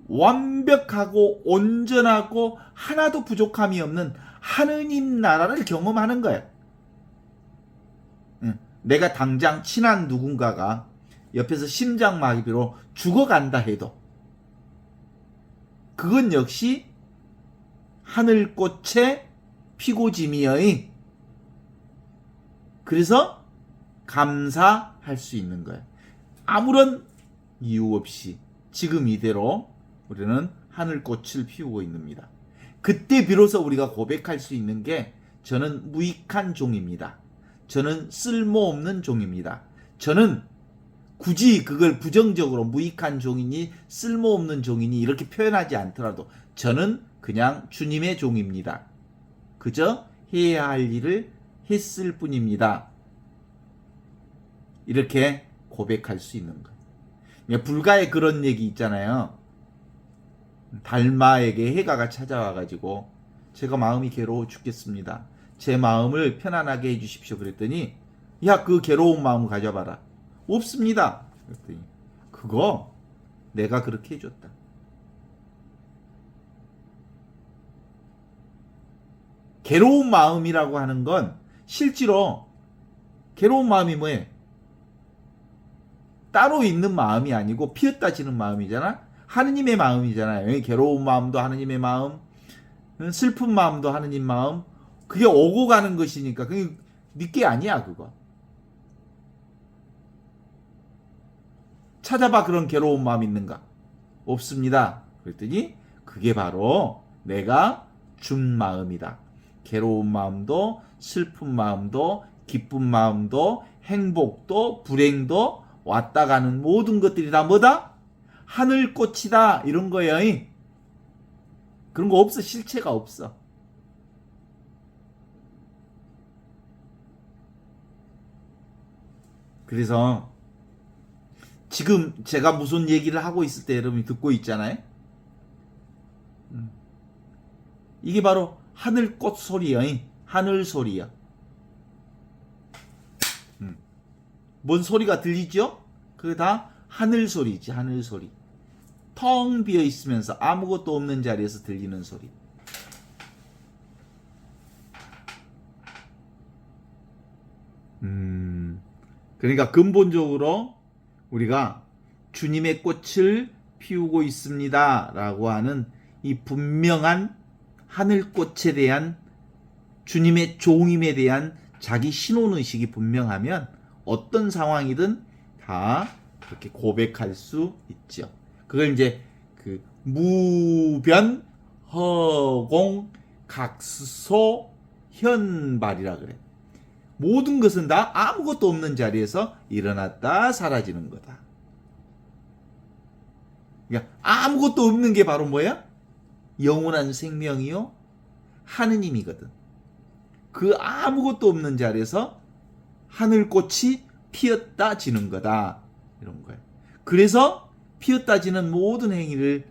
완벽하고 온전하고 하나도 부족함이 없는 하느님 나라를 경험하는 거예요. 내가 당장 친한 누군가가 옆에서 심장마비로 죽어간다 해도 그건 역시 하늘꽃의 피고짐이여이. 그래서 감사할 수 있는 거예요. 아무런 이유 없이 지금 이대로 우리는 하늘꽃을 피우고 있습니다. 그때 비로소 우리가 고백할 수 있는 게, 저는 무익한 종입니다. 저는 쓸모없는 종입니다. 저는 굳이 그걸 부정적으로 무익한 종이니 쓸모없는 종이니 이렇게 표현하지 않더라도 저는 그냥 주님의 종입니다. 그저 해야 할 일을 했을 뿐입니다. 이렇게 고백할 수 있는 거예요. 불가에 그런 얘기 있잖아요. 달마에게 해가가 찾아와가지고 제가 마음이 괴로워 죽겠습니다. 제 마음을 편안하게 해주십시오. 그랬더니 야, 그 괴로운 마음을 가져봐라. 없습니다. 그랬더니 그거 내가 그렇게 해줬다. 괴로운 마음이라고 하는 건 실제로 괴로운 마음이 뭐예요? 따로 있는 마음이 아니고 피었다 지는 마음이잖아. 하느님의 마음이잖아요. 괴로운 마음도 하느님의 마음, 슬픈 마음도 하느님 마음. 그게 오고 가는 것이니까 그게 네 게 아니야. 그거 찾아봐. 그런 괴로운 마음 있는가? 없습니다. 그랬더니 그게 바로 내가 준 마음이다. 괴로운 마음도 슬픈 마음도 기쁜 마음도 행복도 불행도 왔다 가는 모든 것들이 다 뭐다? 하늘꽃이다. 이런 거예요. 그런 거 없어. 실체가 없어. 그래서 지금 제가 무슨 얘기를 하고 있을 때 여러분이 듣고 있잖아요. 이게 바로 하늘꽃 소리야. 하늘 소리야. 뭔 소리가 들리죠? 그게 다 하늘 소리지, 하늘 소리. 텅 비어 있으면서 아무것도 없는 자리에서 들리는 소리. 그러니까 근본적으로 우리가 주님의 꽃을 피우고 있습니다 라고 하는 이 분명한 하늘꽃에 대한 주님의 종임에 대한 자기 신혼의식이 분명하면 어떤 상황이든 다 그렇게 고백할 수 있죠. 그걸 이제 그 무변 허공 각소 현발이라 그래. 모든 것은 다 아무것도 없는 자리에서 일어났다 사라지는 거다. 그러니까 아무것도 없는 게 바로 뭐야? 영원한 생명이요 하느님이거든. 그 아무것도 없는 자리에서 하늘꽃이 피었다 지는 거다. 이런 거예요. 그래서 피었다 지는 모든 행위를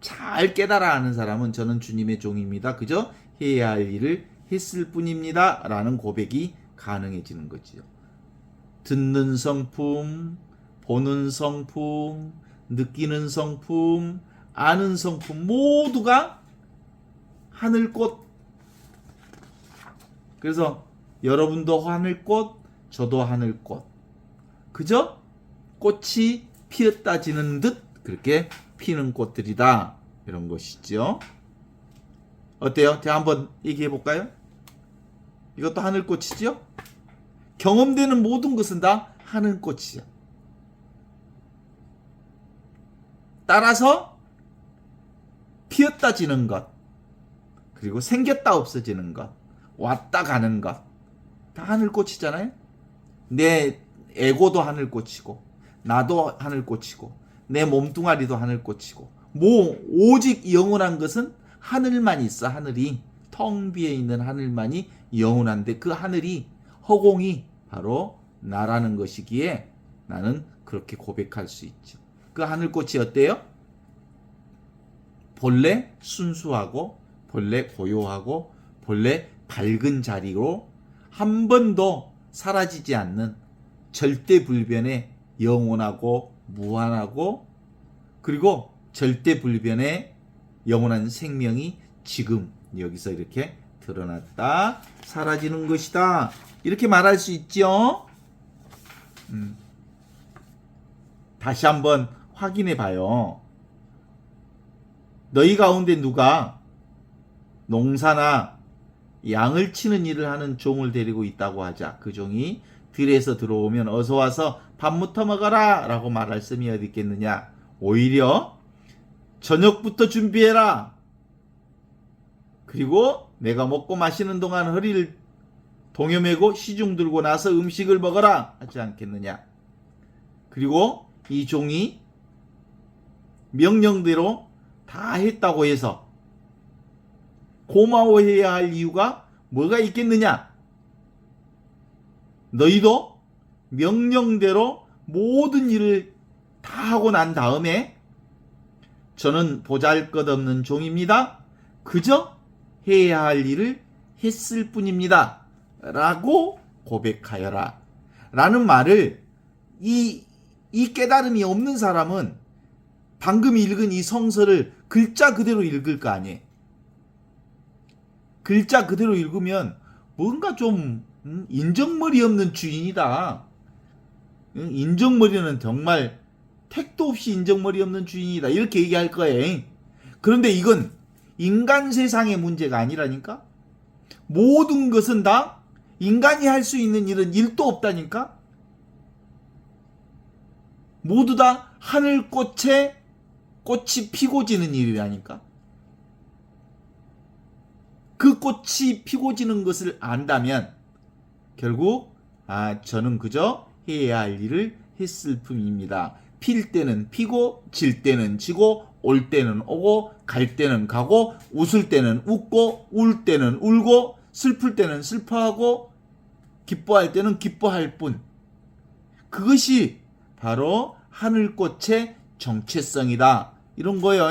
잘 깨달아 아는 사람은 저는 주님의 종입니다. 그저 해야 할 일을 했을 뿐입니다. 라는 고백이 가능해지는 거지요. 듣는 성품, 보는 성품, 느끼는 성품, 아는 성품 모두가 하늘꽃. 그래서 여러분도 하늘꽃, 저도 하늘꽃. 그저 꽃이 피었다 지는 듯 그렇게 피는 꽃들이다. 이런 것이죠. 어때요? 제가 한번 얘기해 볼까요? 이것도 하늘꽃이죠? 경험되는 모든 것은 다 하늘꽃이죠. 따라서 피었다 지는 것, 그리고 생겼다 없어지는 것, 왔다 가는 것, 다 하늘꽃이잖아요? 내 에고도 하늘꽃이고, 나도 하늘꽃이고, 내 몸뚱아리도 하늘꽃이고, 오직 영원한 것은 하늘만 있어. 하늘이 텅 비어 있는 하늘만이 영원한데 그 하늘이 허공이 바로 나라는 것이기에 나는 그렇게 고백할 수 있죠. 그 하늘꽃이 어때요? 본래 순수하고 본래 고요하고 본래 밝은 자리로 한 번도 사라지지 않는 절대불변의 영원하고 무한하고 그리고 절대불변의 영원한 생명이 지금 여기서 이렇게 드러났다 사라지는 것이다 이렇게 말할 수 있죠. 다시 한번 확인해 봐요. 너희 가운데 누가 농사나 양을 치는 일을 하는 종을 데리고 있다고 하자. 그 종이 들에서 들어오면 어서 와서 밥부터 먹어라 라고 말할 셈이 어디 있겠느냐. 오히려 저녁부터 준비해라. 그리고 내가 먹고 마시는 동안 허리를 동여매고 시중 들고 나서 음식을 먹어라 하지 않겠느냐. 그리고 이 종이 명령대로 다 했다고 해서 고마워해야 할 이유가 뭐가 있겠느냐. 너희도 명령대로 모든 일을 다 하고 난 다음에 저는 보잘것없는 종입니다. 그저 해야 할 일을 했을 뿐입니다. 라고 고백하여라. 라는 말을 이 깨달음이 없는 사람은 방금 읽은 이 성서를 글자 그대로 읽을 거 아니에요. 글자 그대로 읽으면 뭔가 좀 인정머리 없는 주인이다. 인정머리는 정말 택도 없이 인정머리 없는 주인이다. 이렇게 얘기할 거예요. 그런데 이건 인간 세상의 문제가 아니라니까. 모든 것은 다 인간이 할 수 있는 일은 일도 없다니까. 모두 다 하늘꽃에 꽃이 피고 지는 일이라니까. 그 꽃이 피고 지는 것을 안다면 결국 저는 그저 해야 할 일을 했을 뿐입니다. 필 때는 피고 질 때는 지고 올 때는 오고 갈 때는 가고 웃을 때는 웃고 울 때는 울고 슬플 때는 슬퍼하고 기뻐할 때는 기뻐할 뿐. 그것이 바로 하늘꽃의 정체성이다. 이런 거예요.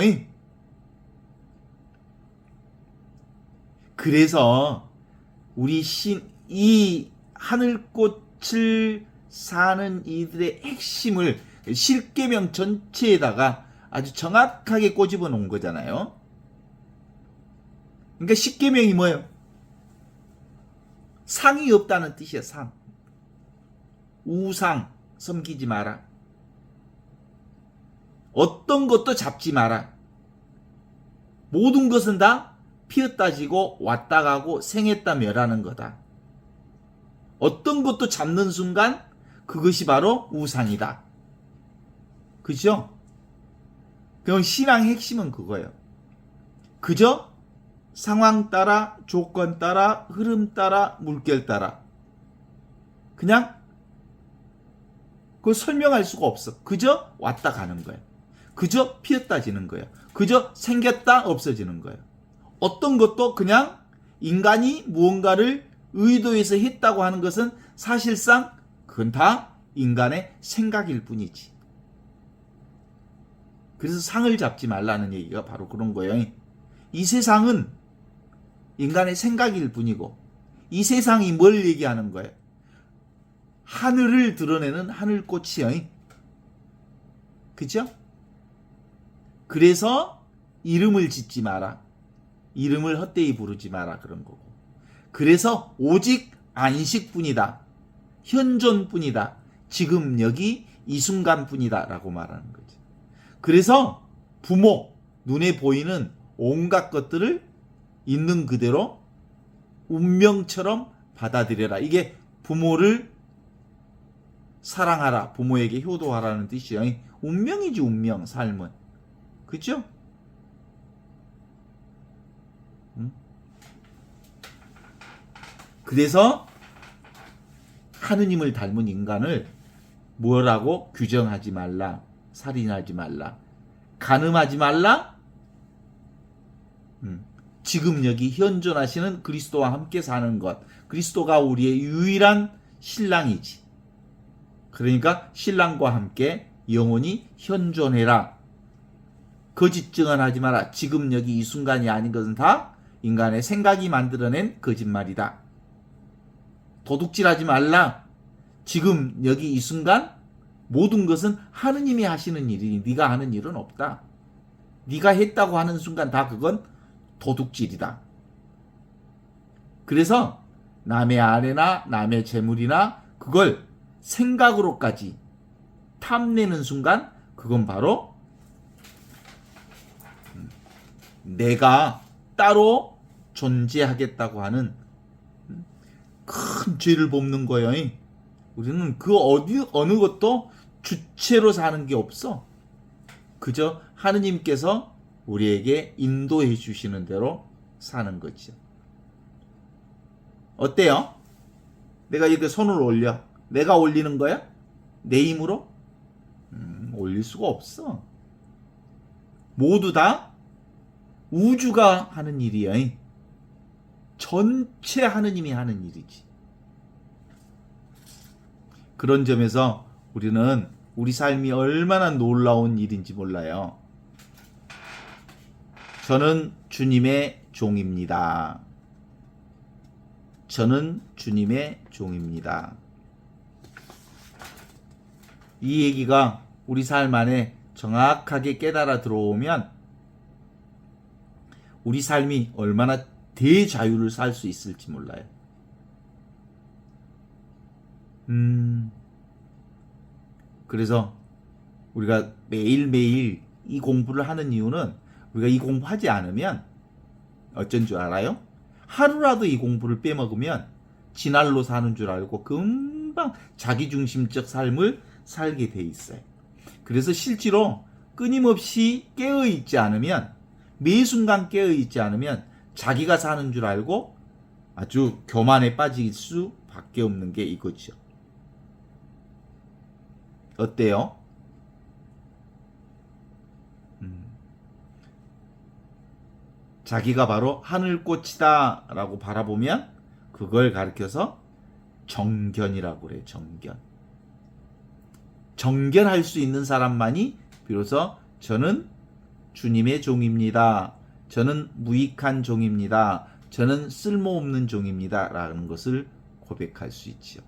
그래서 우리 이 하늘꽃을 사는 이들의 핵심을 십계명 전체에다가 아주 정확하게 꼬집어 놓은 거잖아요. 그러니까 십계명이 뭐예요? 상이 없다는 뜻이야. 상. 우상 섬기지 마라. 어떤 것도 잡지 마라. 모든 것은 다 피었다 지고 왔다 가고 생했다 멸하는 거다. 어떤 것도 잡는 순간 그것이 바로 우상이다. 그죠? 그럼 신앙의 핵심은 그거예요. 그저 상황 따라, 조건 따라, 흐름 따라, 물결 따라. 그냥 그걸 설명할 수가 없어. 그저 왔다 가는 거예요. 그저 피었다 지는 거예요. 그저 생겼다 없어지는 거예요. 어떤 것도 그냥 인간이 무언가를 의도해서 했다고 하는 것은 사실상 그건 다 인간의 생각일 뿐이지. 그래서 상을 잡지 말라는 얘기가 바로 그런 거예요. 이 세상은 인간의 생각일 뿐이고, 이 세상이 뭘 얘기하는 거예요? 하늘을 드러내는 하늘꽃이요. 그죠? 그래서 이름을 짓지 마라. 이름을 헛되이 부르지 마라. 그런 거고. 그래서 오직 안식뿐이다. 현존뿐이다. 지금 여기 이 순간뿐이다. 라고 말하는 거지. 그래서 부모, 눈에 보이는 온갖 것들을 있는 그대로 운명처럼 받아들여라. 이게 부모를 사랑하라. 부모에게 효도하라는 뜻이에요. 운명이지, 운명, 삶은. 그죠? 그래서 하느님을 닮은 인간을 뭐라고 규정하지 말라. 살인하지 말라. 간음하지 말라. 지금 여기 현존하시는 그리스도와 함께 사는 것. 그리스도가 우리의 유일한 신랑이지. 그러니까 신랑과 함께 영원히 현존해라. 거짓 증언하지 마라. 지금 여기 이 순간이 아닌 것은 다 인간의 생각이 만들어낸 거짓말이다. 도둑질하지 말라. 지금 여기 이 순간 모든 것은 하느님이 하시는 일이니 네가 하는 일은 없다. 네가 했다고 하는 순간 다 그건 도둑질이다. 그래서 남의 아내나 남의 재물이나 그걸 생각으로까지 탐내는 순간 그건 바로 내가 따로 존재하겠다고 하는 큰 죄를 범는 거예요. 우리는 그 어느 것도 주체로 사는 게 없어. 그저 하느님께서 우리에게 인도해 주시는 대로 사는 거죠. 어때요? 내가 이렇게 손을 올려. 내가 올리는 거야? 내 힘으로? 올릴 수가 없어. 모두 다 우주가 하는 일이야. 전체 하느님이 하는 일이지. 그런 점에서 우리는 우리 삶이 얼마나 놀라운 일인지 몰라요. 저는 주님의 종입니다. 저는 주님의 종입니다. 이 얘기가 우리 삶 안에 정확하게 깨달아 들어오면 우리 삶이 얼마나 대자유를 살 수 있을지 몰라요. 그래서 우리가 매일매일 이 공부를 하는 이유는 우리가 이 공부하지 않으면 어쩐 줄 알아요? 하루라도 이 공부를 빼먹으면 지날로 사는 줄 알고 금방 자기중심적 삶을 살게 돼 있어요. 그래서 실제로 끊임없이 깨어있지 않으면, 매 순간 깨어있지 않으면 자기가 사는 줄 알고 아주 교만에 빠질 수밖에 없는 게 이거죠. 어때요? 자기가 바로 하늘꽃이다 라고 바라보면 그걸 가리켜서 정견이라고 그래요. 정견. 정견할 수 있는 사람만이 비로소 저는 주님의 종입니다. 저는 무익한 종입니다. 저는 쓸모없는 종입니다. 라는 것을 고백할 수 있지요.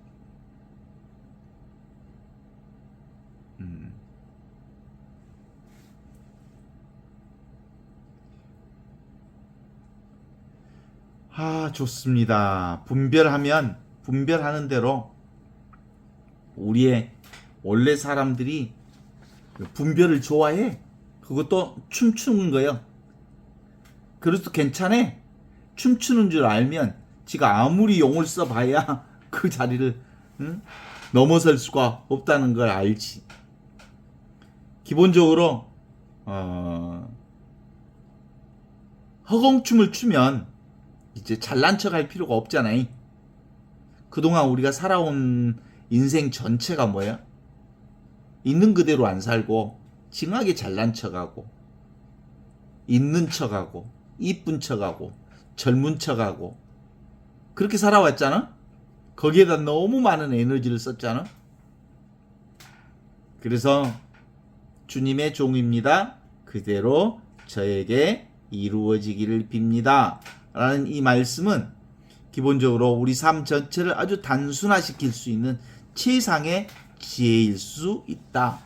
좋습니다. 분별하는 대로 우리의 원래 사람들이 분별을 좋아해. 그것도 춤추는 거예요. 그래도 괜찮아. 춤추는 줄 알면 지가 아무리 용을 써봐야 그 자리를 넘어설 수가 없다는 걸 알지. 기본적으로 허공춤을 추면 이제 잘난 척 할 필요가 없잖아요. 그동안 우리가 살아온 인생 전체가 뭐야? 있는 그대로 안 살고 징하게 잘난 척하고 있는 척하고 이쁜 척하고 젊은 척하고 그렇게 살아왔잖아. 거기에다 너무 많은 에너지를 썼잖아. 그래서 주님의 종입니다. 그대로 저에게 이루어지기를 빕니다. 라는 이 말씀은 기본적으로 우리 삶 전체를 아주 단순화시킬 수 있는 최상의 지혜일 수 있다.